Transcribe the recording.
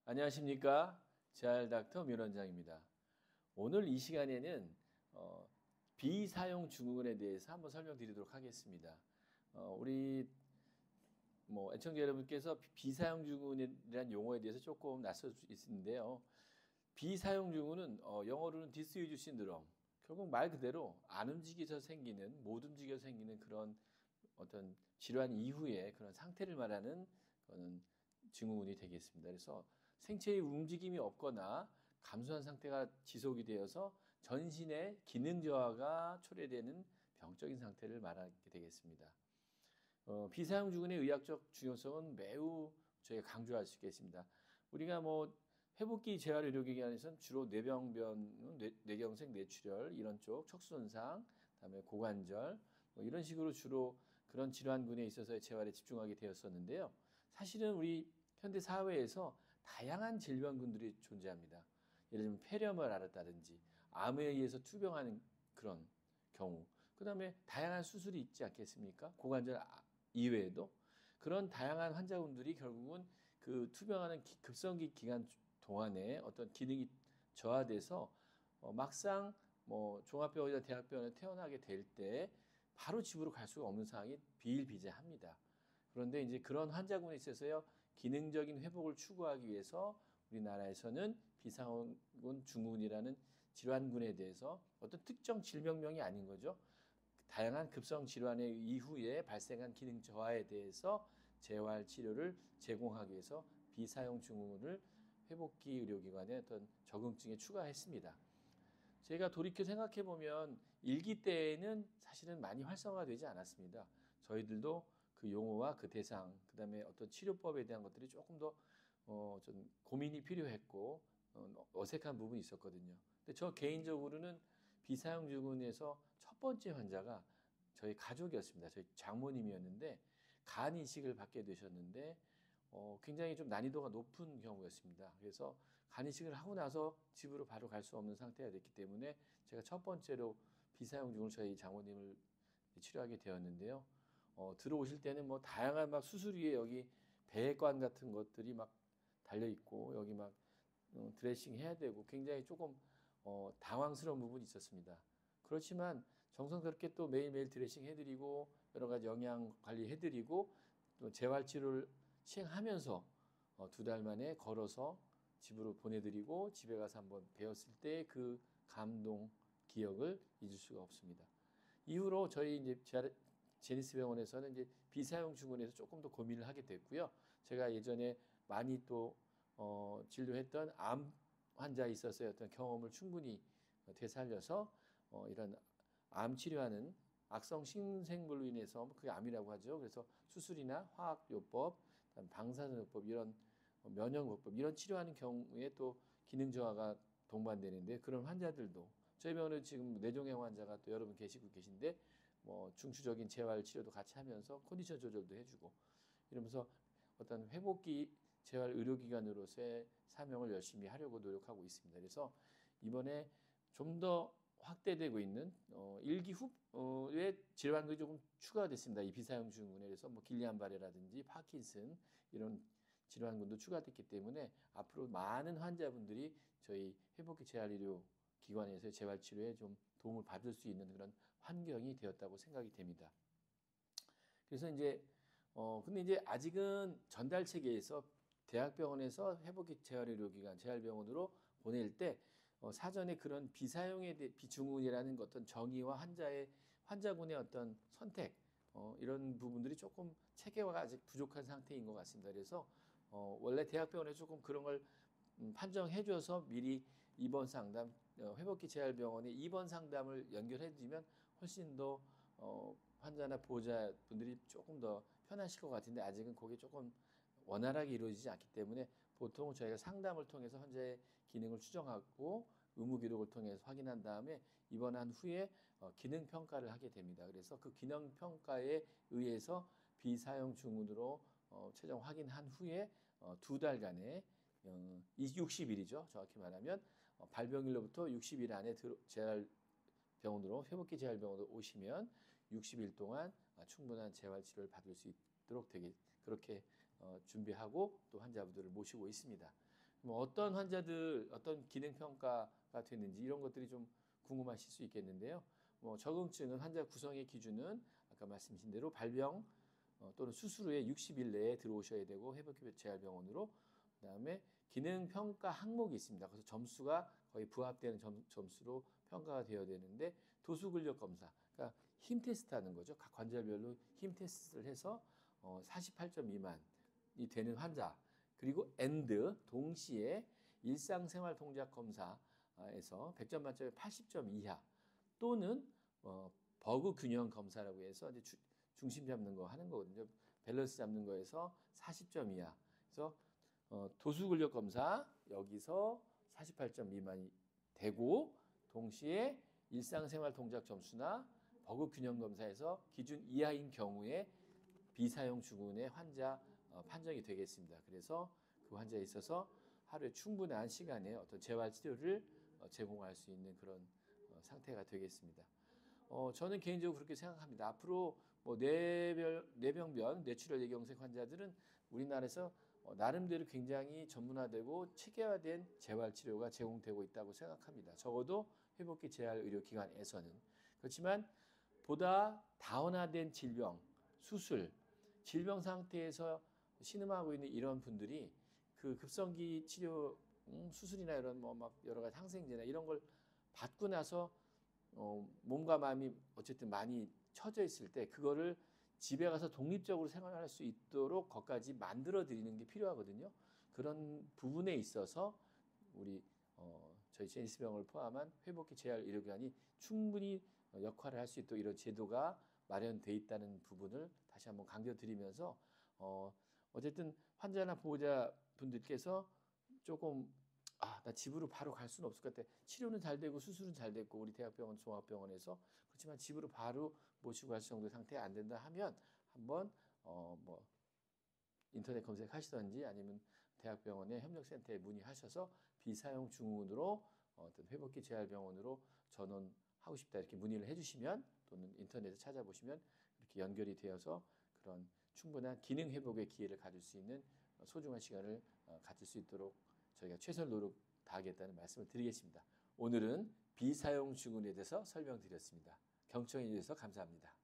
안녕하십니까? 재활닥터 민원장입니다. 오늘 이 시간에는 비사용 증후군에 대해서 한번 설명드리도록 하겠습니다. 우리 애청자 여러분께서 비사용 증후군이라는 용어에 대해서 조금 낯설 수 있는데요. 비사용 증후군은 영어로는 디스유즈 신드롬, 결국 말 그대로 안 움직여서 생기는, 못 움직여서 생기는 그런 어떤 질환 이후의 그런 상태를 말하는 그런 증후군이 되겠습니다. 그래서 생체의 움직임이 없거나 감소한 상태가 지속이 되어서 전신의 기능 저하가 초래되는 병적인 상태를 말하게 되겠습니다. 비사용 증후군의 의학적 중요성은 매우 저희가 강조할 수 있겠습니다. 우리가 회복기 재활의료기관에서는 주로 뇌병변, 뇌경색, 뇌출혈 이런 쪽, 척수손상, 그다음에 고관절 이런 식으로 주로 그런 질환군에 있어서 재활에 집중하게 되었었는데요. 사실은 우리 현대 사회에서 다양한 질병군들이 존재합니다. 예를 들면 폐렴을 앓았다든지 암에 의해서 투병하는 그런 경우, 그다음에 다양한 수술이 있지 않겠습니까? 고관절 이외에도 그런 다양한 환자분들이 결국은 그 투병하는 급성기 기간 동안에 어떤 기능이 저하돼서 막상 종합병원이나 대학병원에 퇴원하게 될 때 바로 집으로 갈 수가 없는 상황이 비일비재합니다. 그런데 이제 그런 환자군에 있어서요, 기능적인 회복을 추구하기 위해서 우리나라에서는 비상군 증후군이라는 질환군에 대해서 어떤 특정 질병명이 아닌 거죠. 다양한 급성 질환의 이후에 발생한 기능 저하에 대해서 재활 치료를 제공하기 위해서 비사용 증후군을 회복기 의료기관의 어떤 적응증에 추가했습니다. 제가 돌이켜 생각해 보면 일기 때에는 사실은 많이 활성화되지 않았습니다. 저희들도 그 용어와 그 대상, 그다음에 어떤 치료법에 대한 것들이 조금 더 좀 고민이 필요했고 어색한 부분이 있었거든요. 근데 저 개인적으로는 비사용 증후군에서 첫 번째 환자가 저희 가족이었습니다. 저희 장모님이었는데 간 이식을 받게 되셨는데 굉장히 좀 난이도가 높은 경우였습니다. 그래서 간 이식을 하고 나서 집으로 바로 갈 수 없는 상태가 됐기 때문에 제가 첫 번째로 비사용 증후군을 저희 장모님을 치료하게 되었는데요. 들어오실 때는 다양한 막 수술 위에 여기 배관 같은 것들이 막 달려 있고 여기 막 드레싱 해야 되고 굉장히 조금 당황스러운 부분이 있었습니다. 그렇지만 정성스럽게 또 매일매일 드레싱 해드리고 여러 가지 영양 관리 해드리고 또 재활 치료를 시행하면서 2달 만에 걸어서 집으로 보내드리고 집에 가서 한번 배웠을 때 그 감동 기억을 잊을 수가 없습니다. 이후로 저희 이제 제니스 병원에서는 이제 비사용 증후군에서 조금 더 고민을 하게 됐고요. 제가 예전에 많이 또 진료했던 암 환자에 있어서의 어떤 경험을 충분히 되살려서 이런 암 치료하는 악성 신생물로 인해서 그게 암이라고 하죠. 그래서 수술이나 화학요법, 방사선요법 이런 면역요법 이런 치료하는 경우에 또 기능 저하가 동반되는데 그런 환자들도 저희 병원에 지금 뇌종양 환자가 또 여러분 계시고 계신데 중추적인 재활 치료도 같이 하면서 컨디션 조절도 해주고 이러면서 어떤 회복기 재활 의료기관으로서의 사명을 열심히 하려고 노력하고 있습니다. 그래서 이번에 좀 더 확대되고 있는 일기 후의 질환들이 조금 추가됐습니다. 이 비사용 증후군에 대해서 길리안바레라든지 파킨슨 이런 질환군도 추가됐기 때문에 앞으로 많은 환자분들이 저희 회복기 재활의료 기관에서 재활치료에 좀 도움을 받을 수 있는 그런 환경이 되었다고 생각이 됩니다. 그래서 근데 이제 아직은 전달 체계에서 대학병원에서 회복기 재활의료기관, 재활병원으로 보낼 때 사전에 그런 비사용에 대해 비증후군이라는 어떤 정의와 환자군의 어떤 선택 이런 부분들이 조금 체계화가 아직 부족한 상태인 것 같습니다. 그래서 원래 대학병원에서 조금 그런 걸 판정해줘서 미리 입원 상담, 회복기 재활병원에 입원 상담을 연결해주면 훨씬 더 환자나 보호자분들이 조금 더 편하실 것 같은데 아직은 그게 조금 원활하게 이루어지지 않기 때문에 보통 저희가 상담을 통해서 환자의 기능을 추정하고 의무 기록을 통해서 확인한 다음에 입원한 후에 기능 평가를 하게 됩니다. 그래서 그 기능 평가에 의해서 비사용 증후군으로 최종 확인한 후에 2달간의 60일이죠. 정확히 말하면 발병일로부터 60일 안에 재활병원으로 회복기 재활병원으로 오시면 60일 동안 충분한 재활 치료를 받을 수 있도록 그렇게 준비하고 또 환자분들을 모시고 있습니다. 뭐 어떤 환자들 어떤 기능 평가가 됐는지 이런 것들이 좀 궁금하실 수 있겠는데요. 뭐 적응증은 환자 구성의 기준은 아까 말씀하신 대로 발병 또는 수술 후에 60일 내에 들어오셔야 되고 회복기재활병원으로 그다음에 기능 평가 항목이 있습니다. 그래서 점수가 거의 부합되는 점수로 평가가 되어야 되는데 도수 근력 검사, 그러니까 힘 테스트 하는 거죠. 각 관절별로 힘 테스트를 해서 48점 미만이 되는 환자 그리고 동시에 일상생활 동작 검사에서 100점 만점에 80점 이하 또는 버그 균형 검사라고 해서 이제 중심 잡는 거 하는 거거든요. 밸런스 잡는 거에서 40점 이하. 그래서 도수 근력 검사 여기서 48점 미만이 되고 동시에 일상생활 동작 점수나 버그 균형 검사에서 기준 이하인 경우에 비사용 증후군의 환자 판정이 되겠습니다. 그래서 그 환자에 있어서 하루에 충분한 시간에 어떤 재활 치료를 제공할 수 있는 그런 상태가 되겠습니다. 저는 개인적으로 그렇게 생각합니다. 앞으로 뭐 뇌병변, 뇌출혈 뇌경색 환자들은 우리나라에서 나름대로 굉장히 전문화되고 체계화된 재활 치료가 제공되고 있다고 생각합니다. 적어도 회복기 재활 의료기관에서는. 그렇지만 보다 다원화된 질병, 수술, 질병 상태에서 신음하고 있는 이런 분들이 그 급성기 치료, 수술이나 이런 뭐 막 여러 가지 항생제나 이런 걸 받고 나서 몸과 마음이 어쨌든 많이 처져 있을 때 그거를 집에 가서 독립적으로 생활할 수 있도록 것까지 만들어 드리는 게 필요하거든요. 그런 부분에 있어서 우리 저희 제니스병을 포함한 회복기 재활 의료기관이 충분히 역할을 할 수 있도록 이런 제도가 마련돼 있다는 부분을 다시 한번 강조드리면서 어쨌든 환자나 보호자 분들께서 조금 나 집으로 바로 갈 수는 없을 것 같아. 치료는 잘 되고 수술은 잘 됐고 우리 대학병원 종합병원에서 그렇지만 집으로 바로 모시고 갈 정도 상태 안 된다 하면 한번 뭐 인터넷 검색하시던지 아니면 대학병원의 협력센터에 문의하셔서 비사용 증후군으로 어떤 회복기 재활병원으로 전원하고 싶다 이렇게 문의를 해주시면 또는 인터넷에 찾아보시면 이렇게 연결이 되어서 그런 충분한 기능 회복의 기회를 가질 수 있는 소중한 시간을 가질 수 있도록 저희가 최선을 노력 다하겠다는 말씀을 드리겠습니다. 오늘은 비사용 증후군에 대해서 설명드렸습니다. 경청해 주셔서 감사합니다.